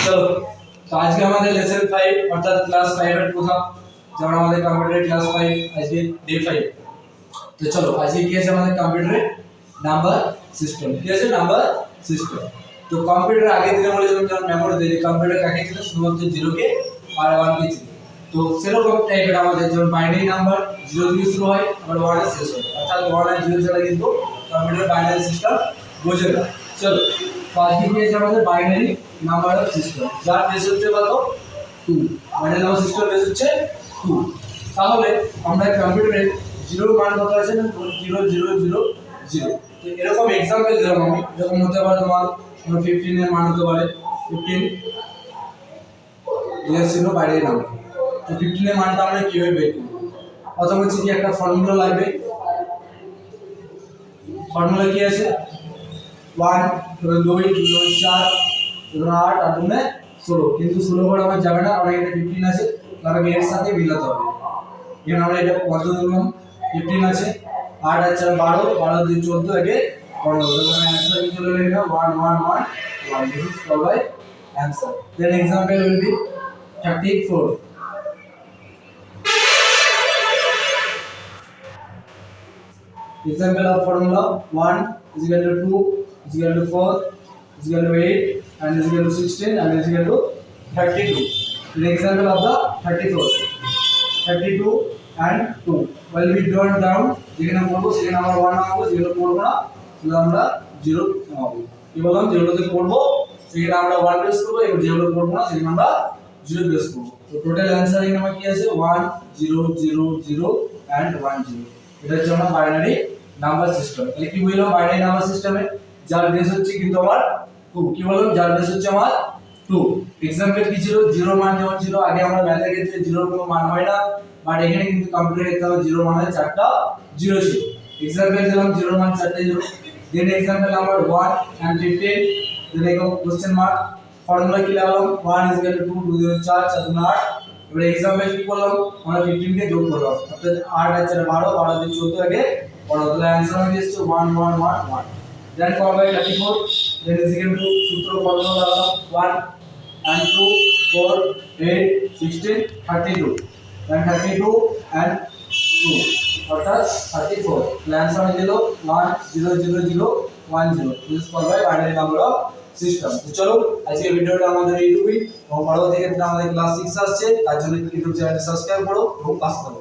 চলো তো আজকে আমাদের লেসন 5 অর্থাৎ ক্লাস 5 এর প্রথম যেমন আমাদের কম্পিউটার ক্লাস 5 আজকে ডে 5। তো চলো আজকে কি আছে আমাদের কম্পিউটারে নাম্বার সিস্টেম। কি আছে নাম্বার সিস্টেম। তো কম্পিউটার আগে দিনে বলেছিলাম যখন মেমোরি দিই কম্পিউটার কাকে ছিল শুধুমাত্র 0 কে আর 1 কে ছিল। তো সেরকম টাইপের আমাদের যেমন বাইনারি নাম্বার 0 থেকে শুরু হয় আবার 1 এ শেষ হয়, অর্থাৎ 1 আর 0 ছাড়া কিন্তু কম্পিউটার বাইনারি সিস্টেম বোঝে না। চলো তো আজকে কি আছে আমাদের বাইনারি নাম্বার সিস্টেম, যার বেস হচ্ছে কত 2। বাইনারি নাম্বার সিস্টেম বেস হচ্ছে 2। তাহলে আমরা কম্পিউটারে 0 মান কত আছে না 0 0 0 0। তো এরকম एग्जांपल দিলাম আমি, এরকম হতে পারে তোমার 15 এর মান হতে পারে 15 এই ছিল বাইনারি নাম্বার। তো 15 এর মানটা আমরা কিভাবে বের করব? প্রথমে হচ্ছে কি একটা ফর্মুলা লাগবে। ফর্মুলা কি আছে 1 2 2 4 8 আর 2 16, কিন্তু 16 করে আমার যাবে না, কারণ এটা 15 আছে, কারণ এর সাথে মিলাতে হবে। এখানে আমরা এটা কত দিলাম 15 আছে, 8 আছে 12 12 দিয়ে 14 আগে 15, তাহলে आंसर কি চলে এলো 1 1 1 1। This is called by answer. Then example will be 34। Example of formula 1 is equal to 2 is equal to 4 is equal to 8 and is equal to 16 and is equal to 32. The example of the 34 32 and 2 while we draw it down যেখানে করব সেখানে আমরা 1 নামাবো, যেখানে করব না সেখানে আমরা 0 নামাবো। কি বললাম যেগুলোতে করব সেখানে আমরা 1 বেস করব এবং যেগুলো করব না সেখানে আমরা 0 বেস করব। তো টোটাল आंसर এখানে আমার কি আছে 1 0 0 0 and 1 0। এটা হচ্ছে আমরা বাইনারি নাম্বার সিস্টেম। তাহলে কি বললাম বাইনারি নাম্বার সিস্টেমে যার বেস হচ্ছে কিন্তু আমার 2। কি বললাম যার বেস হচ্ছে আমার 2। एग्जांपल কি ছিল 0 মান যেমন ছিল আগে আমরা ম্যাথের ক্ষেত্রে 0 এর কোনো মান হয় না, বাট এখানে কিন্তু কম্পিউটারের ক্ষেত্রে আমরা 0 মান হয় 4টা 0 ছিল। एग्जांपल দিলাম 0 মান 4টা 0। দেন एग्जांपल নাম্বার 1 and 15। দেন এরকম কোশ্চেন মার্ক ফর্মুলা কি লাগালাম 1 is equal to 2 2 4 4 2 8। এবারে एग्जांपल কি করলাম আমরা 15 কে যোগ করলাম, অর্থাৎ 8 আর 4 12 12 দিয়ে 14 আগে 15, তাহলে आंसर হবে এসছে 1 1 1 1। Then call by 34। Then is equal to সূত্র ফর্মুলা লাগালাম 1 and 2 4 8 16 32। then 32 and 2 অর্থাৎ 34। তাহলে आंसर হয়ে গেল 1 0 0 0 1 0। This is called by binary number of system. তো চলো আজকে ভিডিওটা আমাদের এইটুকুই, এবং পরবর্তী ক্ষেত্রে আমাদের ক্লাস 6 আসছে, তার জন্য ইউটিউব চ্যানেলটি সাবস্ক্রাইব করো এবং পাস করো।